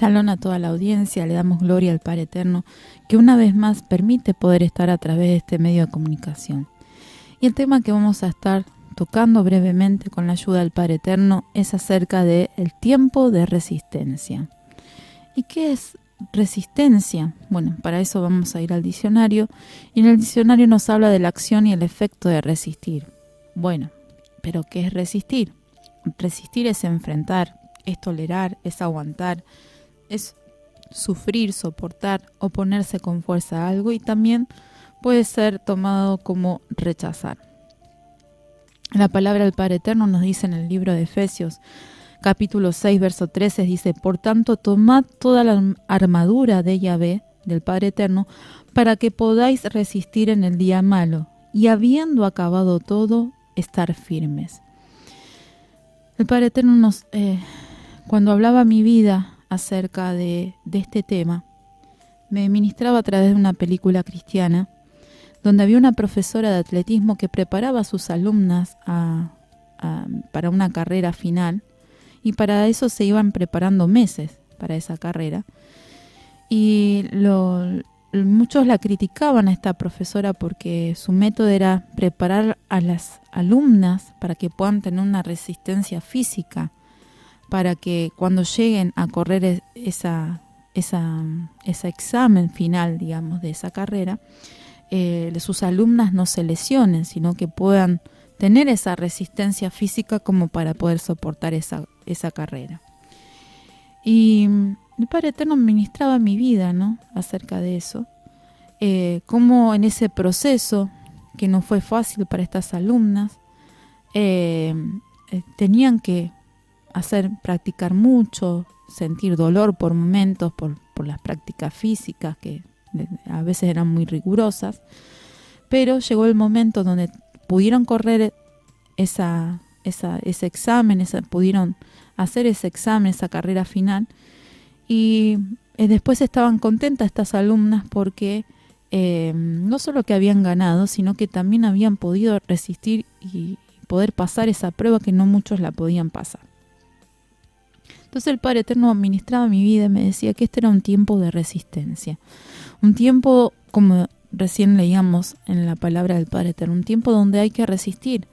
Shalom a toda la audiencia, le damos gloria al Padre Eterno, que una vez más permite poder estar a través de este medio de comunicación. Y el tema que vamos a estar tocando brevemente con la ayuda del Padre Eterno es acerca del tiempo de resistencia. ¿Y qué es resistencia? Bueno, para eso vamos a ir al diccionario, y en el diccionario nos habla de la acción y el efecto de resistir. Bueno, ¿pero qué es resistir? Resistir es enfrentar, es tolerar, es aguantar, es sufrir, soportar, oponerse con fuerza a algo, y también puede ser tomado como rechazar. La palabra del Padre Eterno nos dice en el libro de Efesios, capítulo 6, verso 13, dice: por tanto, tomad toda la armadura de Yahvé, del Padre Eterno, para que podáis resistir en el día malo, y habiendo acabado todo, estar firmes. El Padre Eterno nos, cuando hablaba mi vida acerca de este tema, me ministraba a través de una película cristiana, donde había una profesora de atletismo que preparaba a sus alumnas para una carrera final, y para eso se iban preparando meses para esa carrera. Y muchos la criticaban a esta profesora porque su método era preparar a las alumnas para que puedan tener una resistencia física, para que cuando lleguen a correr ese examen final, digamos, de esa carrera, sus alumnas no se lesionen, sino que puedan tener esa resistencia física como para poder soportar esa carrera. Y el Padre Eterno ministraba mi vida, ¿no?, acerca de eso, cómo en ese proceso, que no fue fácil para estas alumnas, tenían que practicar mucho, sentir dolor por momentos, por las prácticas físicas que a veces eran muy rigurosas, pero llegó el momento donde pudieron correr ese examen, pudieron hacer ese examen, esa carrera final, y después estaban contentas estas alumnas porque no solo que habían ganado, sino que también habían podido resistir y poder pasar esa prueba que no muchos la podían pasar. Entonces el Padre Eterno administraba mi vida y me decía que este era un tiempo de resistencia. Un tiempo, como recién leíamos en la palabra del Padre Eterno, un tiempo donde hay que resistir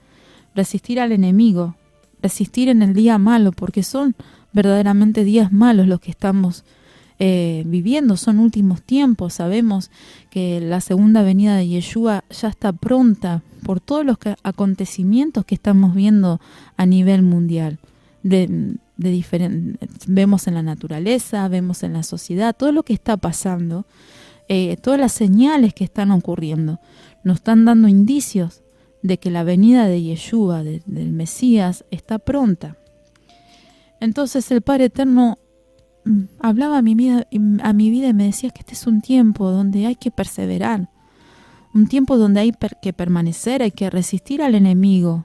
al enemigo, resistir en el día malo, porque son verdaderamente días malos los que estamos viviendo, son últimos tiempos. Sabemos que la segunda venida de Yeshua ya está pronta por todos los acontecimientos que estamos viendo a nivel mundial. Vemos en la naturaleza, vemos en la sociedad, todo lo que está pasando, todas las señales que están ocurriendo, nos están dando indicios de que la venida de Yeshua, del Mesías, está pronta. Entonces el Padre Eterno hablaba a mi vida y me decía que este es un tiempo donde hay que perseverar, un tiempo donde hay que permanecer, hay que resistir al enemigo,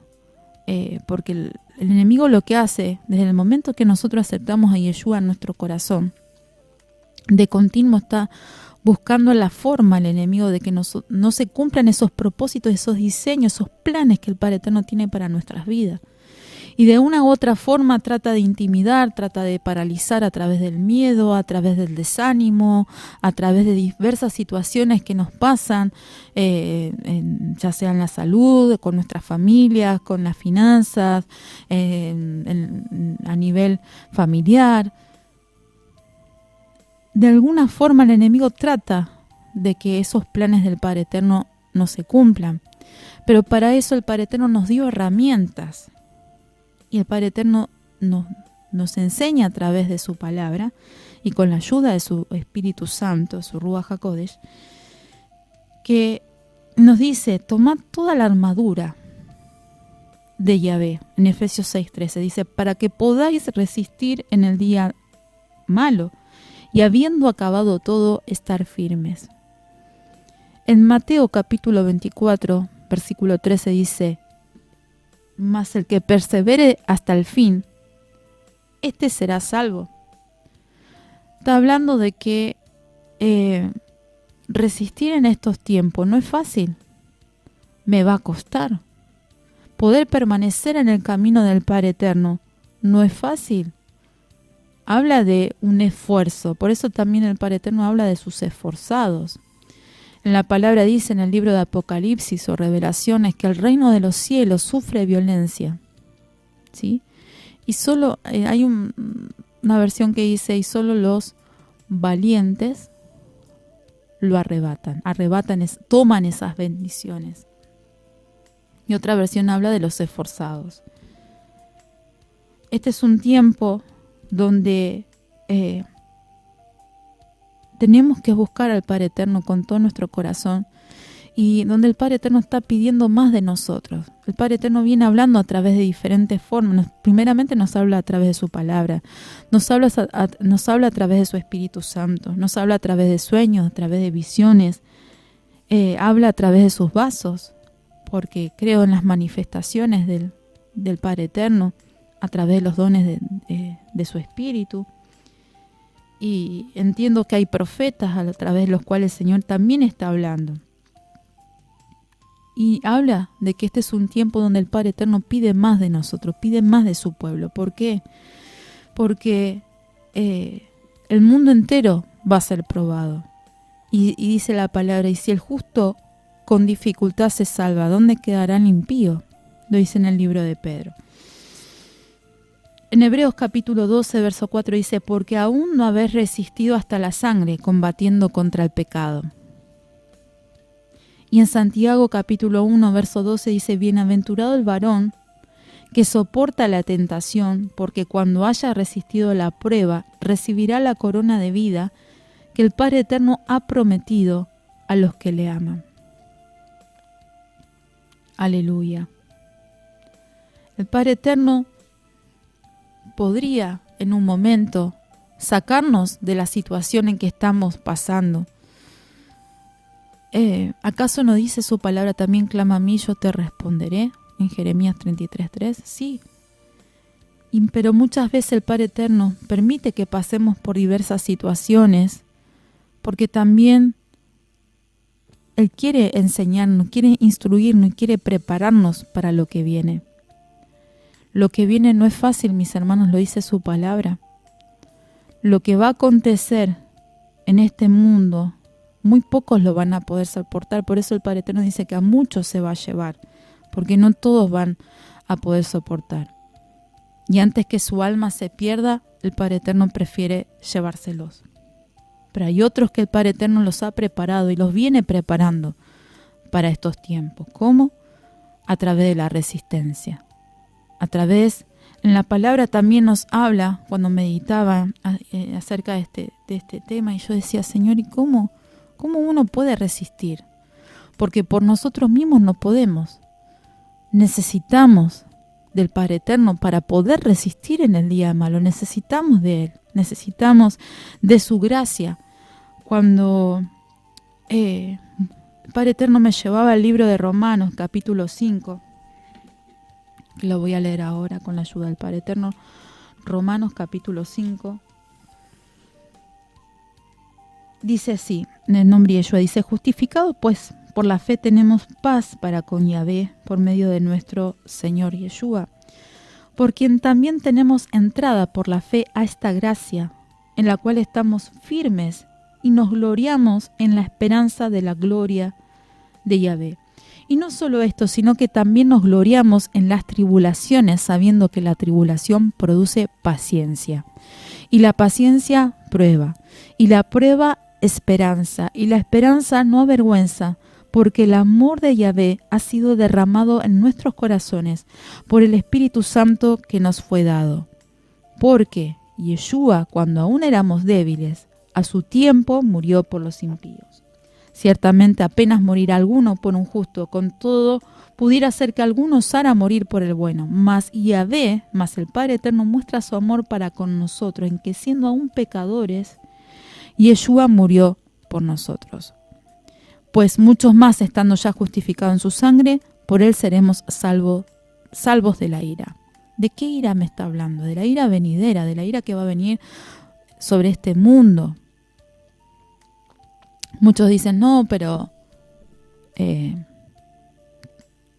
porque el enemigo lo que hace, desde el momento que nosotros aceptamos a Yeshua en nuestro corazón, de continuo está buscando la forma, el enemigo, de que no se cumplan esos propósitos, esos diseños, esos planes que el Padre Eterno tiene para nuestras vidas. Y de una u otra forma trata de intimidar, trata de paralizar a través del miedo, a través del desánimo, a través de diversas situaciones que nos pasan, ya sea en la salud, con nuestras familias, con las finanzas, a nivel familiar. De alguna forma el enemigo trata de que esos planes del Padre Eterno no se cumplan. Pero para eso el Padre Eterno nos dio herramientas. Y el Padre Eterno nos enseña a través de su palabra y con la ayuda de su Espíritu Santo, su Ruach HaKodesh, que nos dice: tomad toda la armadura de Yahvé. En Efesios 6:13 dice: para que podáis resistir en el día malo, y habiendo acabado todo, estar firmes. En Mateo capítulo 24, versículo 13 dice: mas el que persevere hasta el fin, este será salvo. Está hablando de que resistir en estos tiempos no es fácil. Me va a costar. Poder permanecer en el camino del Padre Eterno no es fácil. habla de un esfuerzo. Por eso también el Padre Eterno habla de sus esforzados. En la palabra dice en el libro de Apocalipsis o Revelaciones que el reino de los cielos sufre violencia, ¿sí? Y solo hay una versión que dice, y solo los valientes lo arrebatan, toman esas bendiciones. Y otra versión habla de los esforzados. Este es un tiempo donde tenemos que buscar al Padre Eterno con todo nuestro corazón y donde el Padre Eterno está pidiendo más de nosotros. El Padre Eterno viene hablando a través de diferentes formas. Primeramente nos habla a través de su palabra, nos habla a través de su Espíritu Santo, nos habla a través de sueños, a través de visiones, habla a través de sus vasos, porque creo en las manifestaciones del Padre Eterno a través de los dones de su Espíritu. Y entiendo que hay profetas a través de los cuales el Señor también está hablando. Y habla de que este es un tiempo donde el Padre Eterno pide más de nosotros, pide más de su pueblo. ¿Por qué? Porque el mundo entero va a ser probado. Y dice la palabra, y si el justo con dificultad se salva, ¿dónde quedará el impío? Lo dice en el libro de Pedro. En Hebreos capítulo 12, verso 4 dice, porque aún no habéis resistido hasta la sangre, combatiendo contra el pecado. Y en Santiago capítulo 1, verso 12 dice, bienaventurado el varón que soporta la tentación, porque cuando haya resistido la prueba, recibirá la corona de vida que el Padre Eterno ha prometido a los que le aman. Aleluya. El Padre Eterno podría en un momento sacarnos de la situación en que estamos pasando. ¿Acaso no dice su palabra también, clama a mí, yo te responderé? En Jeremías 33:3, sí. Pero muchas veces el Padre Eterno permite que pasemos por diversas situaciones, porque también Él quiere enseñarnos, quiere instruirnos, quiere prepararnos para lo que viene. Lo que viene no es fácil, mis hermanos, lo dice su palabra. Lo que va a acontecer en este mundo, muy pocos lo van a poder soportar. Por eso el Padre Eterno dice que a muchos se va a llevar, porque no todos van a poder soportar. Y antes que su alma se pierda, el Padre Eterno prefiere llevárselos. Pero hay otros que el Padre Eterno los ha preparado y los viene preparando para estos tiempos. ¿Cómo? A través de la resistencia. En la palabra también nos habla, cuando meditaba acerca de este tema, y yo decía, Señor, ¿y cómo uno puede resistir? Porque por nosotros mismos no podemos. Necesitamos del Padre Eterno para poder resistir en el día malo. Necesitamos de Él, necesitamos de su gracia. Cuando el Padre Eterno me llevaba al libro de Romanos, capítulo 5, que lo voy a leer ahora con la ayuda del Padre Eterno. Romanos capítulo 5. Dice así, en el nombre de Yeshua, dice, justificado pues por la fe tenemos paz para con Yahvé por medio de nuestro Señor Yeshua, por quien también tenemos entrada por la fe a esta gracia, en la cual estamos firmes y nos gloriamos en la esperanza de la gloria de Yahvé. Y no solo esto, sino que también nos gloriamos en las tribulaciones, sabiendo que la tribulación produce paciencia. Y la paciencia prueba. Y la prueba esperanza. Y la esperanza no avergüenza, porque el amor de Yahvé ha sido derramado en nuestros corazones por el Espíritu Santo que nos fue dado. Porque Yeshua, cuando aún éramos débiles, a su tiempo murió por los impíos. Ciertamente apenas morirá alguno por un justo, con todo pudiera ser que alguno osara morir por el bueno. Mas Yahvé, el Padre Eterno, muestra su amor para con nosotros, en que siendo aún pecadores, Yeshua murió por nosotros. Pues muchos más, estando ya justificados en su sangre, por él seremos salvos de la ira. ¿De qué ira me está hablando? De la ira venidera, de la ira que va a venir sobre este mundo. Muchos dicen, no, pero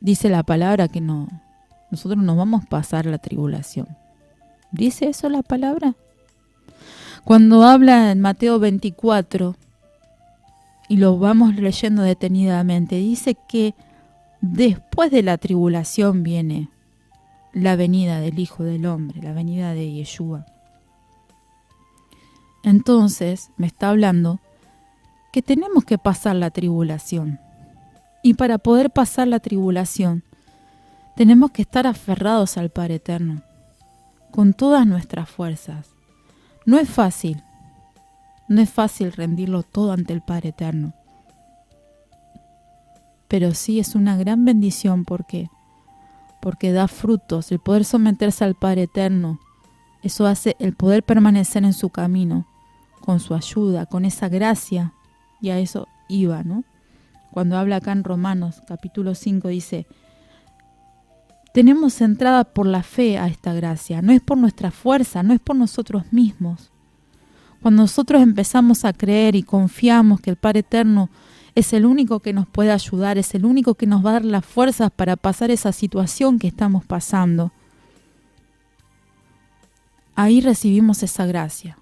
dice la palabra que no, nosotros nos vamos a pasar la tribulación. ¿Dice eso la palabra? Cuando habla en Mateo 24, y lo vamos leyendo detenidamente, dice que después de la tribulación viene la venida del Hijo del Hombre, la venida de Yeshua. Entonces me está hablando que tenemos que pasar la tribulación. Y para poder pasar la tribulación, tenemos que estar aferrados al Padre Eterno, con todas nuestras fuerzas. No es fácil rendirlo todo ante el Padre Eterno. Pero sí es una gran bendición porque da frutos. El poder someterse al Padre Eterno, eso hace el poder permanecer en su camino, con su ayuda, con esa gracia. Y a eso iba, ¿no? Cuando habla acá en Romanos, capítulo 5, dice: tenemos entrada por la fe a esta gracia. No es por nuestra fuerza, no es por nosotros mismos. Cuando nosotros empezamos a creer y confiamos que el Padre Eterno es el único que nos puede ayudar, es el único que nos va a dar las fuerzas para pasar esa situación que estamos pasando, ahí recibimos esa gracia.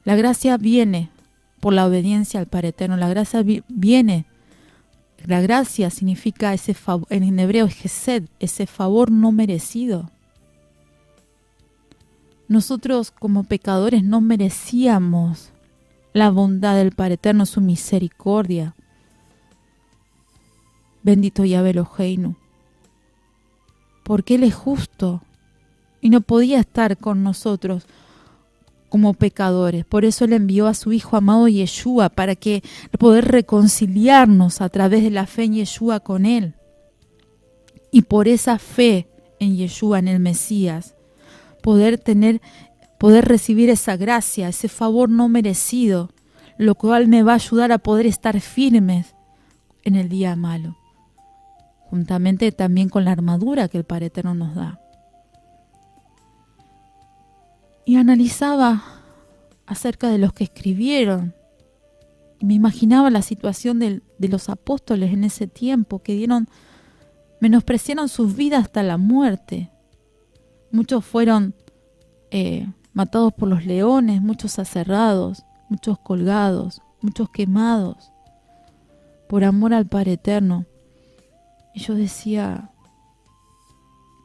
La gracia viene por la obediencia al Padre Eterno. La gracia viene. La gracia significa ese favor, en hebreo es Gesed, ese favor no merecido. Nosotros como pecadores no merecíamos la bondad del Padre Eterno, su misericordia. Bendito Yahvé Eloheinu, porque Él es justo y no podía estar con nosotros como pecadores. Por eso Él envió a su Hijo amado Yeshua, para que poder reconciliarnos a través de la fe en Yeshua con Él. Y por esa fe en Yeshua, en el Mesías, poder recibir esa gracia, ese favor no merecido, lo cual me va a ayudar a poder estar firmes en el día malo, juntamente también con la armadura que el Padre Eterno nos da. Y analizaba acerca de los que escribieron. Y me imaginaba la situación de los apóstoles en ese tiempo, que menospreciaron sus vidas hasta la muerte. Muchos fueron matados por los leones, muchos aserrados, muchos colgados, muchos quemados, por amor al Padre Eterno. Y yo decía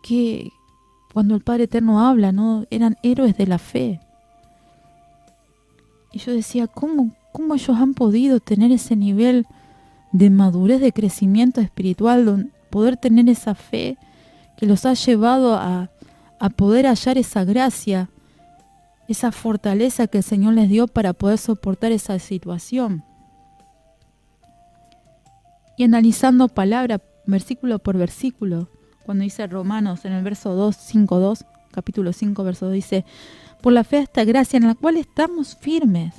que cuando el Padre Eterno habla, ¿no? Eran héroes de la fe. Y yo decía, ¿cómo ellos han podido tener ese nivel de madurez, de crecimiento espiritual, poder tener esa fe que los ha llevado a poder hallar esa gracia, esa fortaleza que el Señor les dio para poder soportar esa situación? Y analizando palabra, versículo por versículo, cuando dice Romanos en el verso 2, 5:2, capítulo 5, verso 2, dice: por la fe a esta gracia en la cual estamos firmes.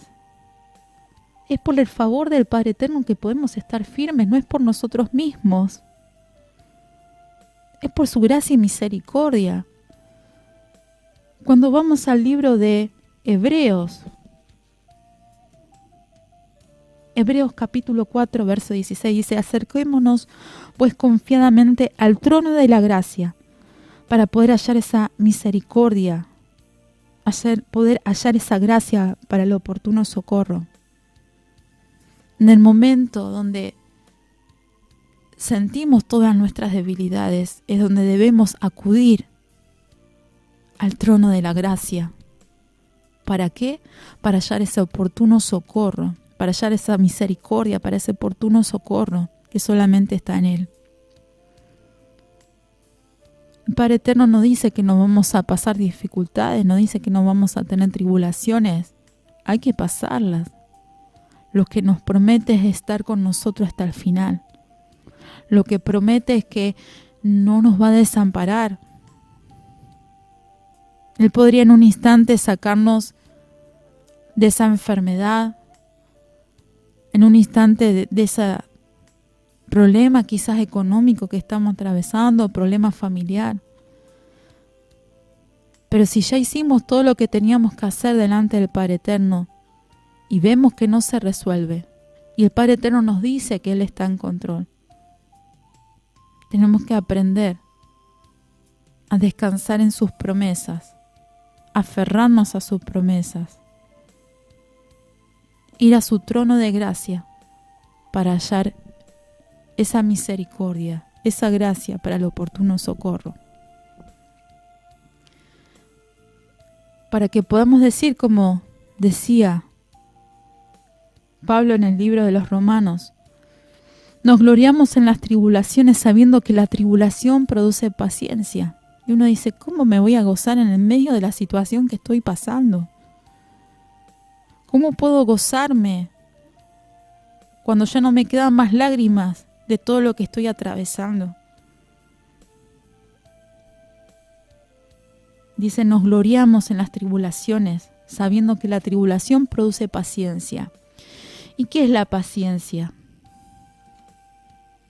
Es por el favor del Padre Eterno que podemos estar firmes, no es por nosotros mismos. Es por su gracia y misericordia. Cuando vamos al libro de Hebreos capítulo 4, verso 16, dice: acerquémonos pues confiadamente al trono de la gracia, para poder hallar esa misericordia, poder hallar esa gracia para el oportuno socorro. En el momento donde sentimos todas nuestras debilidades, es donde debemos acudir al trono de la gracia. ¿Para qué? Para hallar ese oportuno socorro, para hallar esa misericordia, para ese oportuno socorro que solamente está en Él. El Padre Eterno no dice que no vamos a pasar dificultades, no dice que no vamos a tener tribulaciones. Hay que pasarlas. Lo que nos promete es estar con nosotros hasta el final. Lo que promete es que no nos va a desamparar. Él podría en un instante sacarnos de esa enfermedad, en un instante de ese problema quizás económico que estamos atravesando, problema familiar. Pero si ya hicimos todo lo que teníamos que hacer delante del Padre Eterno y vemos que no se resuelve, y el Padre Eterno nos dice que Él está en control, tenemos que aprender a descansar en sus promesas, aferrarnos a sus promesas, ir a su trono de gracia para hallar esa misericordia, esa gracia para el oportuno socorro. Para que podamos decir, como decía Pablo en el libro de los Romanos, nos gloriamos en las tribulaciones sabiendo que la tribulación produce paciencia. Y uno dice, ¿cómo me voy a gozar en el medio de la situación que estoy pasando? ¿Cómo puedo gozarme cuando ya no me quedan más lágrimas de todo lo que estoy atravesando? Dice, nos gloriamos en las tribulaciones, sabiendo que la tribulación produce paciencia. ¿Y qué es la paciencia?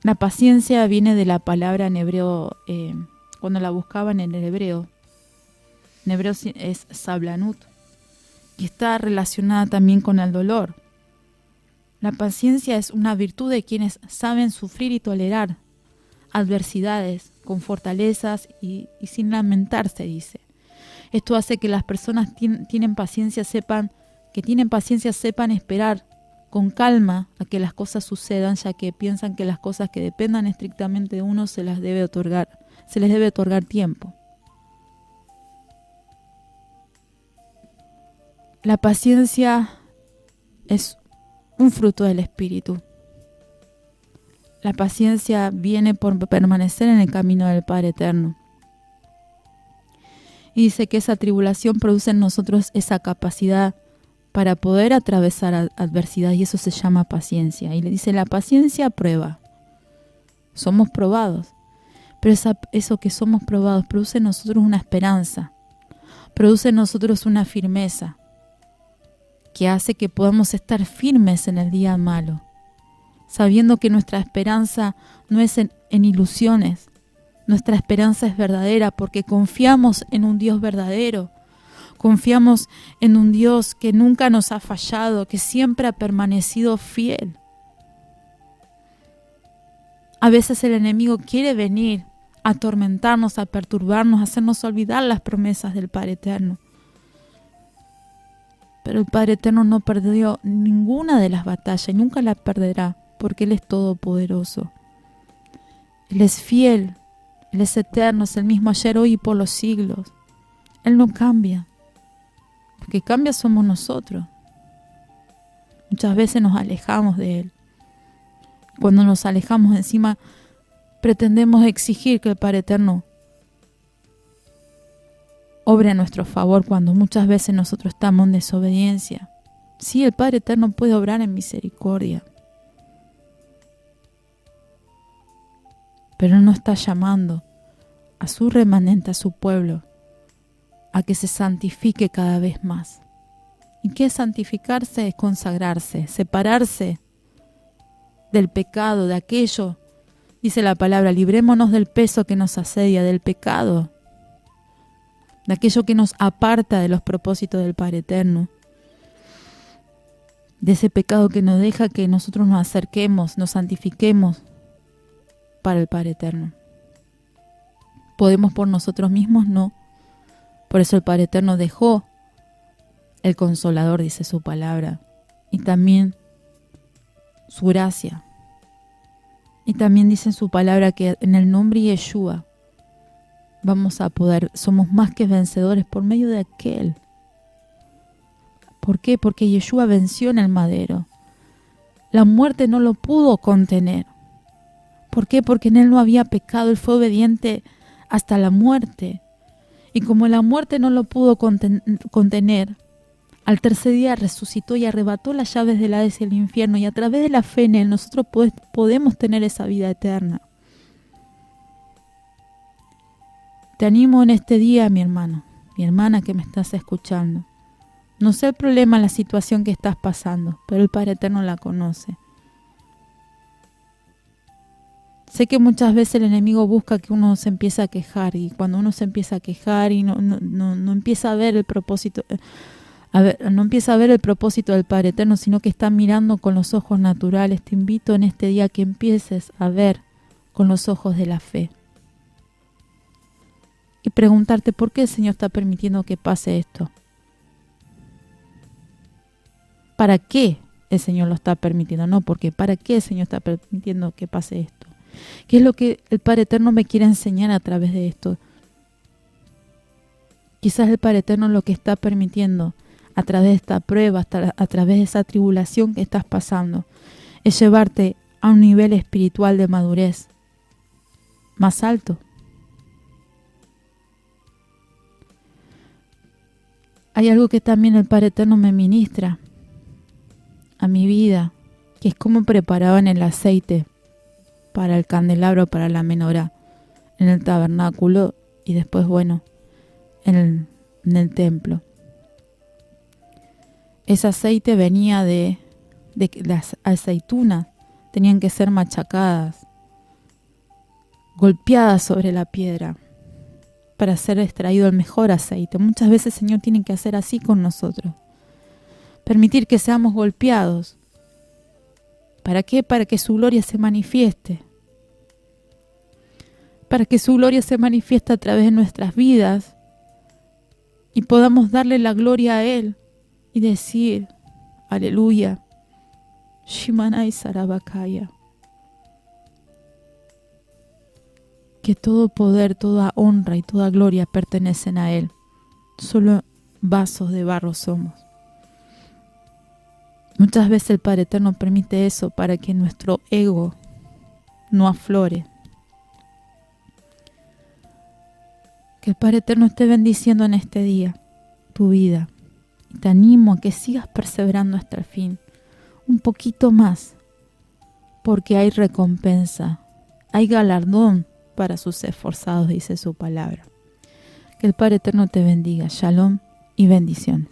La paciencia viene de la palabra en hebreo, cuando la buscaban en hebreo es sablanut, y está relacionada también con el dolor. La paciencia es una virtud de quienes saben sufrir y tolerar adversidades con fortalezas y sin lamentarse, dice. Esto hace que las personas tienen paciencia sepan esperar con calma a que las cosas sucedan, ya que piensan que las cosas que dependan estrictamente de uno se les debe otorgar tiempo. La paciencia es un fruto del Espíritu. La paciencia viene por permanecer en el camino del Padre Eterno. Y dice que esa tribulación produce en nosotros esa capacidad para poder atravesar adversidad, y eso se llama paciencia. Y le dice, la paciencia prueba. Somos probados. Pero eso que somos probados produce en nosotros una esperanza, produce en nosotros una firmeza, que hace que podamos estar firmes en el día malo, sabiendo que nuestra esperanza no es en ilusiones. Nuestra esperanza es verdadera porque confiamos en un Dios verdadero. Confiamos en un Dios que nunca nos ha fallado, que siempre ha permanecido fiel. A veces el enemigo quiere venir a atormentarnos, a perturbarnos, a hacernos olvidar las promesas del Padre Eterno. Pero el Padre Eterno no perdió ninguna de las batallas y nunca la perderá, porque Él es todopoderoso. Él es fiel, Él es eterno, es el mismo ayer, hoy y por los siglos. Él no cambia. Lo que cambia somos nosotros. Muchas veces nos alejamos de Él. Cuando nos alejamos, encima pretendemos exigir que el Padre Eterno obre a nuestro favor, cuando muchas veces nosotros estamos en desobediencia. Sí, el Padre Eterno puede obrar en misericordia, pero Él no está llamando a su remanente, a su pueblo, a que se santifique cada vez más. ¿Y qué es santificarse? Es consagrarse, separarse del pecado, de aquello, dice la palabra, librémonos del peso que nos asedia, del pecado, de aquello que nos aparta de los propósitos del Padre Eterno, de ese pecado que no deja que nosotros nos acerquemos, nos santifiquemos para el Padre Eterno. ¿Podemos por nosotros mismos? No. Por eso el Padre Eterno dejó el Consolador, dice su palabra, y también su gracia. Y también dice en su palabra que en el nombre de Yeshua vamos a poder, somos más que vencedores por medio de aquel. ¿Por qué? Porque Yeshua venció en el madero. La muerte no lo pudo contener. ¿Por qué? Porque en Él no había pecado. Él fue obediente hasta la muerte. Y como la muerte no lo pudo contener, al tercer día resucitó y arrebató las llaves del Hades y el infierno. Y a través de la fe en Él nosotros podemos tener esa vida eterna. Te animo en este día, mi hermano, mi hermana que me estás escuchando. No sé el problema, la situación que estás pasando, pero el Padre Eterno la conoce. Sé que muchas veces el enemigo busca que uno se empiece a quejar, y cuando uno se empieza a quejar y no empieza a ver el propósito, no empieza a ver el propósito del Padre Eterno, sino que está mirando con los ojos naturales. Te invito en este día a que empieces a ver con los ojos de la fe. Y preguntarte por qué el Señor está permitiendo que pase esto. ¿Para qué el Señor lo está permitiendo? No, porque ¿para qué el Señor está permitiendo que pase esto? ¿Qué es lo que el Padre Eterno me quiere enseñar a través de esto? Quizás el Padre Eterno lo que está permitiendo a través de esta prueba, a través de esa tribulación que estás pasando, es llevarte a un nivel espiritual de madurez más alto. Hay algo que también el Padre Eterno me ministra a mi vida, que es cómo preparaban el aceite para el candelabro, para la menorá, en el tabernáculo y después, en el templo. Ese aceite venía de las aceitunas, tenían que ser machacadas, golpeadas sobre la piedra para ser extraído el mejor aceite. Muchas veces el Señor tiene que hacer así con nosotros. Permitir que seamos golpeados. ¿Para qué? Para que su gloria se manifieste. Para que su gloria se manifieste a través de nuestras vidas y podamos darle la gloria a Él y decir, aleluya, Shimanai Sarabakaya. Que todo poder, toda honra y toda gloria pertenecen a Él. Solo vasos de barro somos. Muchas veces el Padre Eterno permite eso para que nuestro ego no aflore. Que el Padre Eterno esté bendiciendo en este día tu vida. Y te animo a que sigas perseverando hasta el fin. Un poquito más. Porque hay recompensa. Hay galardón para sus esforzados, dice su palabra. Que el Padre Eterno te bendiga. Shalom y bendición.